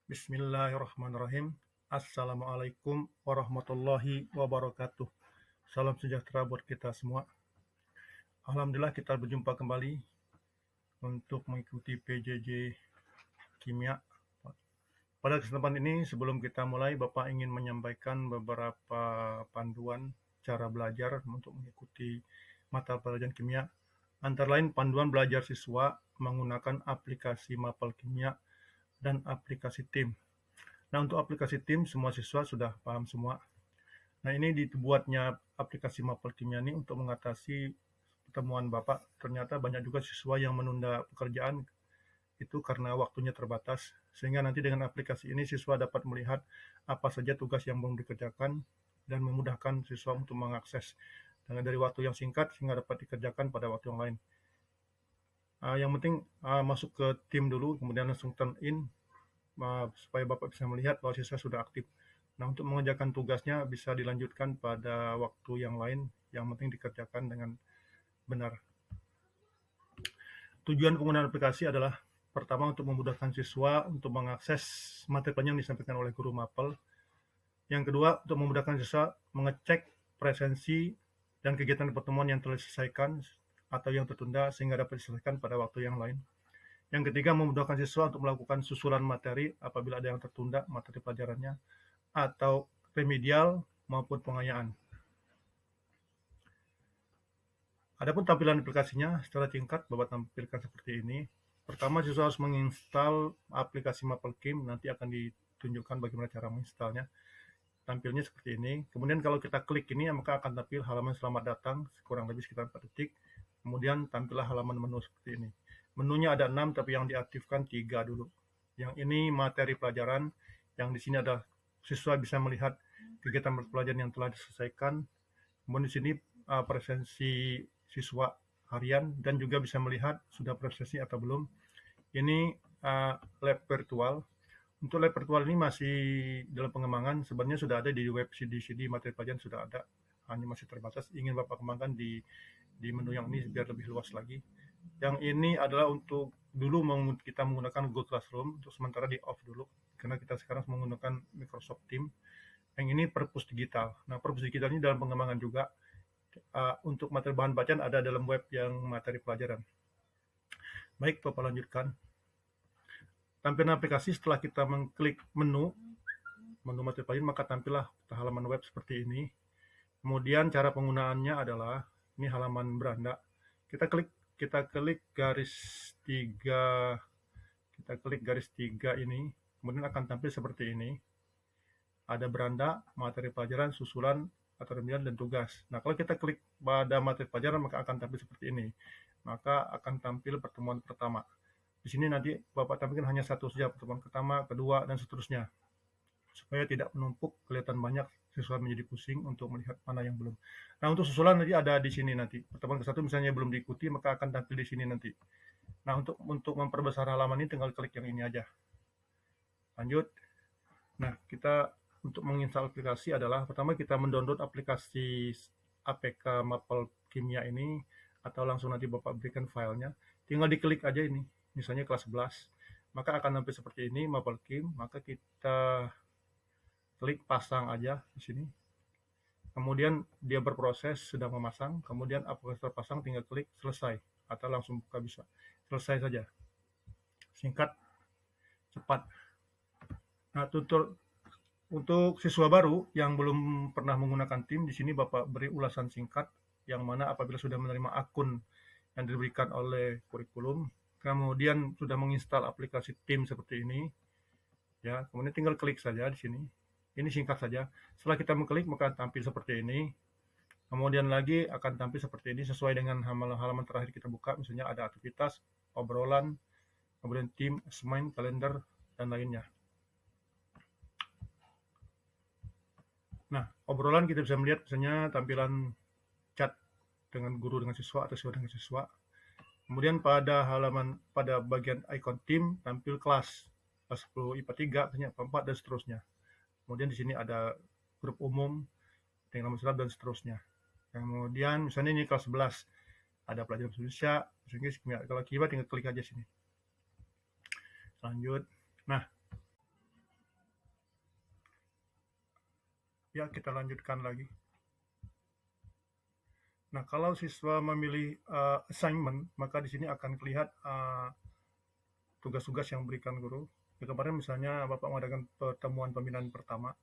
Bismillahirrahmanirrahim. Assalamualaikum warahmatullahi wabarakatuh. Salam sejahtera buat kita semua. Alhamdulillah kita berjumpa kembali untuk mengikuti PJJ Kimia. Pada kesempatan ini sebelum kita mulai, Bapak ingin menyampaikan beberapa panduan cara belajar untuk mengikuti mata pelajaran kimia. Antara lain panduan belajar siswa menggunakan aplikasi Mapel Kimia dan aplikasi TIM. Nah, untuk aplikasi TIM, semua siswa sudah paham semua. Nah, ini dibuatnya aplikasi Mapel Kimia ini untuk mengatasi pertemuan Bapak. Ternyata banyak juga siswa yang menunda pekerjaan itu karena waktunya terbatas. Sehingga nanti dengan aplikasi ini siswa dapat melihat apa saja tugas yang belum dikerjakan dan memudahkan siswa untuk mengakses dengan dari waktu yang singkat sehingga dapat dikerjakan pada waktu yang lain. Yang penting masuk ke tim dulu, kemudian langsung turn in supaya Bapak bisa melihat bahwa siswa sudah aktif. Nah, untuk mengerjakan tugasnya bisa dilanjutkan pada waktu yang lain, yang penting dikerjakan dengan benar. Tujuan penggunaan aplikasi adalah pertama untuk memudahkan siswa untuk mengakses materi pelajaran yang disampaikan oleh guru Mapel. Yang kedua, untuk memudahkan siswa mengecek presensi dan kegiatan pertemuan yang telah diselesaikan atau yang tertunda sehingga dapat diselesaikan pada waktu yang lain. Yang ketiga, memudahkan siswa untuk melakukan susulan materi apabila ada yang tertunda materi pelajarannya atau remedial maupun pengayaan. Adapun tampilan aplikasinya secara singkat Bapak tampilkan seperti ini. Pertama, siswa harus menginstal aplikasi Mapelkim, nanti akan ditunjukkan bagaimana cara menginstalnya. Tampilnya seperti ini. Kemudian kalau kita klik ini, maka akan tampil halaman selamat datang, kurang lebih sekitar 4 detik. Kemudian tampillah halaman menu seperti ini. Menunya ada 6, tapi yang diaktifkan 3 dulu. Yang ini materi pelajaran, yang di sini ada siswa bisa melihat kegiatan pelajaran yang telah diselesaikan. Kemudian di sini presensi siswa harian dan juga bisa melihat sudah presensi atau belum. Ini lab virtual. Untuk lab virtual ini masih dalam pengembangan, sebenarnya sudah ada di web CD materi pelajaran sudah ada, hanya masih terbatas. Ingin Bapak kembangkan di menu yang ini biar lebih luas lagi. Yang ini adalah untuk dulu kita menggunakan Google Classroom, untuk sementara di off dulu, karena kita sekarang menggunakan Microsoft Teams. Yang ini perpus digital. Nah, perpus digital ini dalam pengembangan juga. Untuk materi bahan bacaan ada dalam web yang materi pelajaran. Baik, Bapak lanjutkan. Tampilan aplikasi setelah kita mengklik menu materi pelajaran, maka tampillah halaman web seperti ini. Kemudian cara penggunaannya adalah ini halaman beranda. Kita klik garis 3, ini, kemudian akan tampil seperti ini. Ada beranda, materi pelajaran, susulan, atau remedial dan tugas. Nah, kalau kita klik pada materi pelajaran maka akan tampil seperti ini. Maka akan tampil pertemuan pertama. Di sini nanti Bapak tampilkan hanya satu saja, pertemuan pertama, kedua, dan seterusnya. Supaya tidak menumpuk, kelihatan banyak, siswa menjadi pusing untuk melihat mana yang belum. Nah, untuk susulan nanti ada di sini nanti. Pertemuan ke-1 misalnya belum diikuti, maka akan tampil di sini nanti. Nah, untuk memperbesar halaman ini tinggal klik yang ini aja. Lanjut. Nah, kita untuk menginstal aplikasi adalah pertama kita mendownload aplikasi APK Mapel Kimia ini, atau langsung nanti Bapak berikan filenya. Tinggal diklik aja ini, misalnya kelas 11. Maka akan tampil seperti ini Mapel Kim, maka kita klik pasang aja di sini. Kemudian dia berproses, sedang memasang. Kemudian aplikasi terpasang, tinggal klik selesai atau langsung buka bisa. Selesai saja. Singkat, cepat. Nah, untuk siswa baru yang belum pernah menggunakan tim, di sini Bapak beri ulasan singkat yang mana apabila sudah menerima akun yang diberikan oleh kurikulum, kemudian sudah menginstal aplikasi tim seperti ini, ya, kemudian tinggal klik saja di sini. Ini singkat saja. Setelah kita mengklik maka tampil seperti ini. Kemudian lagi akan tampil seperti ini sesuai dengan halaman terakhir kita buka. Misalnya ada aktivitas, obrolan, kemudian tim, assignment, kalender, dan lainnya. Nah, obrolan kita bisa melihat misalnya tampilan chat dengan guru dengan siswa atau siswa dengan siswa. Kemudian pada bagian icon tim tampil kelas 10 IPA 3, misalnya IPA 4 dan seterusnya. Kemudian di sini ada grup umum, dengan nomor surat dan seterusnya. Kemudian misalnya ini kelas 11, ada pelajaran bahasa Indonesia, Inggris, kimia. Kalau kimia tinggal klik aja sini. Lanjut. Nah, Ya, kita lanjutkan lagi. Nah, kalau siswa memilih assignment, maka di sini akan terlihat tugas-tugas yang berikan guru. Ya, kemarin misalnya Bapak mengadakan pertemuan pembinaan pertama,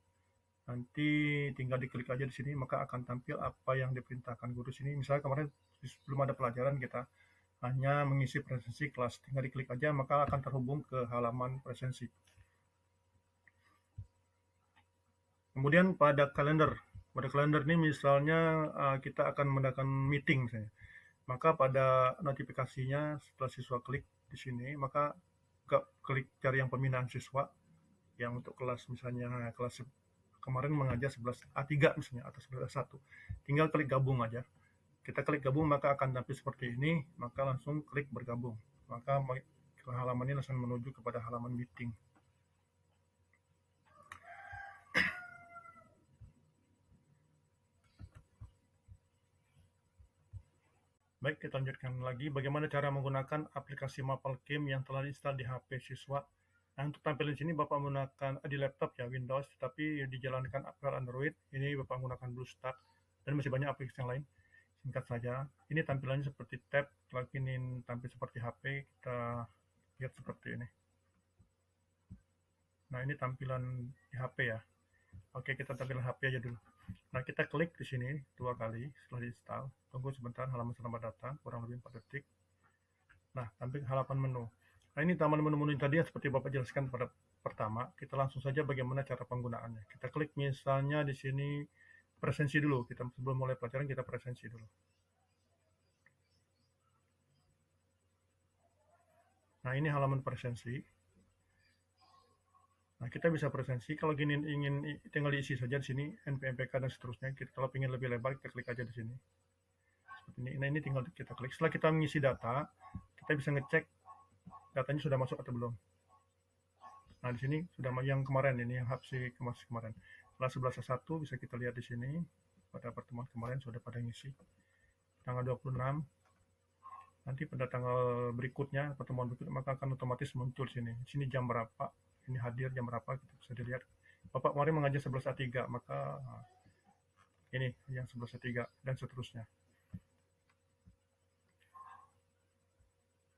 nanti tinggal diklik aja di sini, maka akan tampil apa yang diperintahkan guru sini. Misalnya kemarin belum ada pelajaran, kita hanya mengisi presensi kelas. Tinggal diklik aja, maka akan terhubung ke halaman presensi. Kemudian pada kalender. Pada kalender ini misalnya kita akan mengadakan meeting misalnya. Maka pada notifikasinya setelah siswa klik di sini, maka klik cari yang pembinaan siswa yang untuk kelas misalnya kelas kemarin mengajar 11A3 misalnya atau 11A1. Tinggal klik gabung aja. Kita klik gabung maka akan tampil seperti ini, maka langsung klik bergabung. Maka halaman ini langsung menuju kepada halaman meeting. Baik, kita lanjutkan lagi. Bagaimana cara menggunakan aplikasi Mapelcam yang telah diinstal di HP siswa. Nah, untuk tampilan sini Bapak menggunakan di laptop ya, Windows, tapi dijalankan aplikasi Android. Ini Bapak menggunakan BlueStack, dan masih banyak aplikasi yang lain. Singkat saja, ini tampilannya seperti tab, lagi ini tampil seperti HP, kita lihat seperti ini. Nah, ini tampilan di HP ya. Oke, kita tampilan HP aja dulu. Nah, kita klik di sini 2 kali setelah diinstal. Tunggu sebentar, halaman selamat datang, kurang lebih 4 detik. Nah, tampil halaman menu. Nah, ini taman menu-menu tadi yang seperti Bapak jelaskan pada pertama. Kita langsung saja bagaimana cara penggunaannya. Kita klik misalnya di sini presensi dulu. Kita sebelum mulai pelajaran kita presensi dulu. Nah, ini halaman presensi. Nah, kita bisa presensi. Kalau ingin tinggal diisi saja di sini NPMPK dan seterusnya. Kalau ingin lebih lebar, kita klik aja di sini. Seperti ini. Nah, ini tinggal kita klik. Setelah kita mengisi data, kita bisa ngecek datanya sudah masuk atau belum. Nah, di sini sudah yang kemarin ini yang HAPSI kemarin. Kelas 11 bisa kita lihat di sini. Pada pertemuan kemarin sudah pada ngisi. Tanggal 26. Nanti pada tanggal berikutnya, pertemuan berikutnya, maka akan otomatis muncul sini. Di sini jam berapa, ini hadir jam berapa, kita bisa dilihat. Bapak kemarin mengajar 11A3, maka ini yang 11A3 dan seterusnya.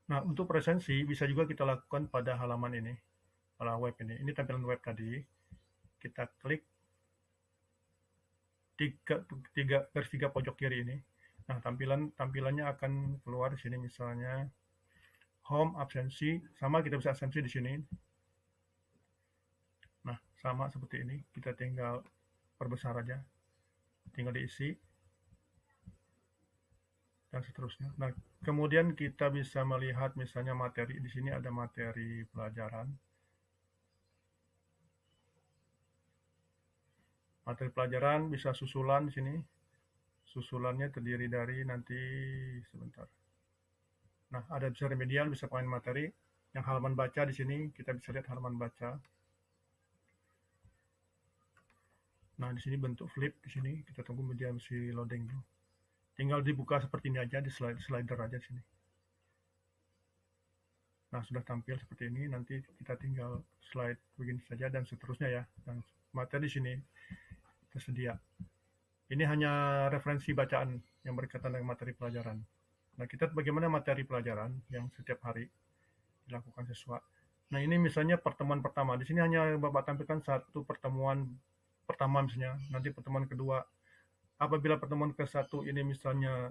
Nah, untuk presensi bisa juga kita lakukan pada halaman ini, pada web ini. Ini tampilan web tadi. Kita klik garis 3 pojok kiri ini. Nah, tampilannya akan keluar di sini misalnya home absensi, sama kita bisa absensi di sini. Nah, sama seperti ini, kita tinggal perbesar aja, tinggal diisi dan seterusnya. Nah, kemudian kita bisa melihat misalnya materi. Di sini ada materi pelajaran. Materi pelajaran bisa susulan di sini. Susulannya terdiri dari nanti sebentar. Nah, ada bisa remedial, bisa pemain materi. Yang halaman baca di sini kita bisa lihat halaman baca. Nah, di sini bentuk flip di sini. Kita tunggu media masih loading dulu. Tinggal dibuka seperti ini aja, di slider aja di sini. Nah, sudah tampil seperti ini. Nanti kita tinggal slide begini saja dan seterusnya ya. Dan materi di sini tersedia. Ini hanya referensi bacaan yang berkaitan dengan materi pelajaran. Nah, kita bagaimana materi pelajaran yang setiap hari dilakukan siswa. Nah, ini misalnya pertemuan pertama. Di sini hanya Bapak tampilkan satu pertemuan pertama misalnya. Nanti pertemuan kedua. Apabila pertemuan ke-1 ini misalnya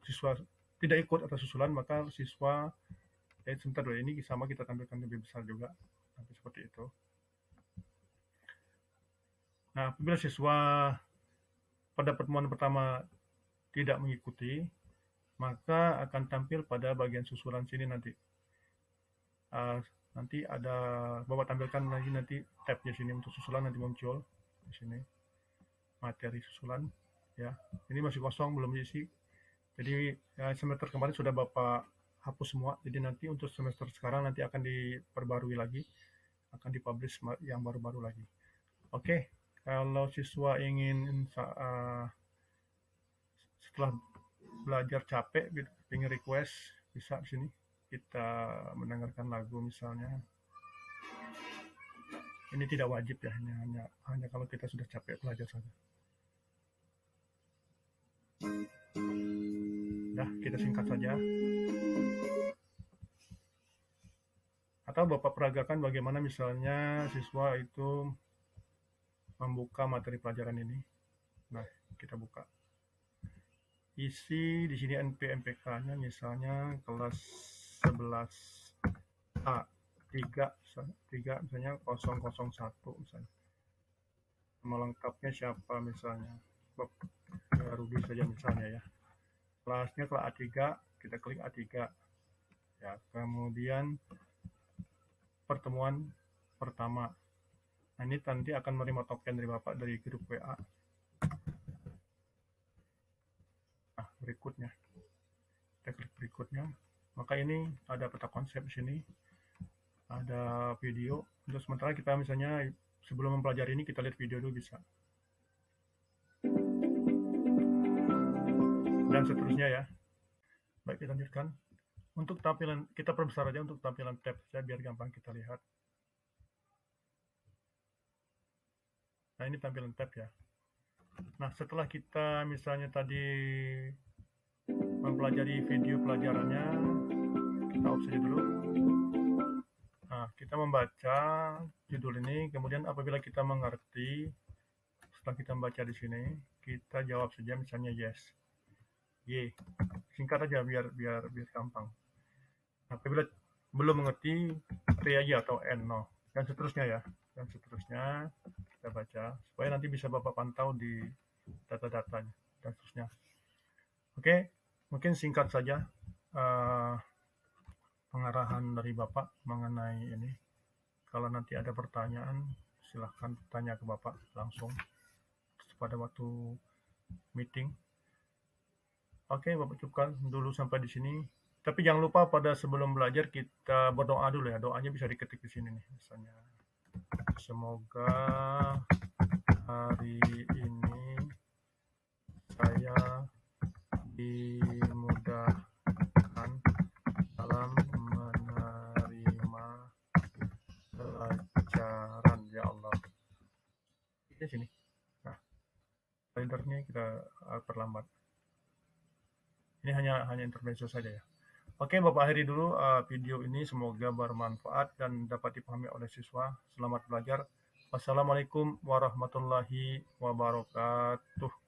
siswa tidak ikut atau susulan, maka siswa sebentar dulu, ini sama kita tampilkan lebih besar juga. Tapi seperti itu. Nah, apabila siswa pada pertemuan pertama tidak mengikuti, maka akan tampil pada bagian susulan sini nanti. Nanti ada Bapak tampilkan lagi nanti tabnya sini untuk susulan nanti muncul di sini materi susulan ya. Ini masih kosong belum diisi. Jadi semester kemarin sudah Bapak hapus semua. Jadi nanti untuk semester sekarang nanti akan diperbarui lagi, akan dipublish yang baru-baru lagi. Oke, kalau siswa ingin setelah belajar capek, ingin request, bisa di sini kita mendengarkan lagu misalnya. Ini tidak wajib ya, hanya kalau kita sudah capek belajar saja. Nah, kita singkat saja. Atau Bapak peragakan bagaimana misalnya siswa itu membuka materi pelajaran ini. Nah, kita buka. Isi di sini NPMPK-nya misalnya kelas 11A 3 misalnya 001 misalnya. Nama lengkapnya siapa misalnya. Ya, Rudi saja misalnya ya. Kelasnya kelas A3, kita klik A3. Ya, kemudian pertemuan pertama. Nah, ini nanti akan menerima token dari Bapak dari grup WA. Nah, berikutnya. Kita klik berikutnya. Maka ini ada peta konsep di sini. Ada video. Untuk sementara kita misalnya sebelum mempelajari ini kita lihat video dulu bisa. Dan seterusnya ya. Baik, kita lanjutkan. Untuk tampilan, kita perbesar aja untuk tampilan tab saja biar gampang kita lihat. Nah, ini tampilan tab ya. Nah, setelah kita misalnya tadi mempelajari video pelajarannya, kita off saja dulu. Nah, kita membaca judul ini, kemudian apabila kita mengerti, setelah kita membaca di sini, kita jawab saja misalnya yes. Y. Singkat aja biar gampang. Apabila belum mengerti, T aja atau N, no. Dan seterusnya ya. Dan seterusnya kita baca supaya nanti bisa Bapak pantau di data-datanya dan seterusnya. Oke, mungkin singkat saja pengarahan dari Bapak mengenai ini. Kalau nanti ada pertanyaan, silahkan tanya ke Bapak langsung pada waktu meeting. Oke, Bapak cukupkan dulu sampai di sini. Tapi jangan lupa pada sebelum belajar kita berdoa dulu ya. Doanya bisa diketik di sini nih, misalnya. Semoga hari ini saya dimudahkan dalam menerima pelajaran ya Allah. Di sini. Nah, slidernya kita perlambat. Ini hanya intermezzo saja ya. Oke, Bapak akhiri dulu video ini. Semoga bermanfaat dan dapat dipahami oleh siswa. Selamat belajar. Wassalamualaikum warahmatullahi wabarakatuh.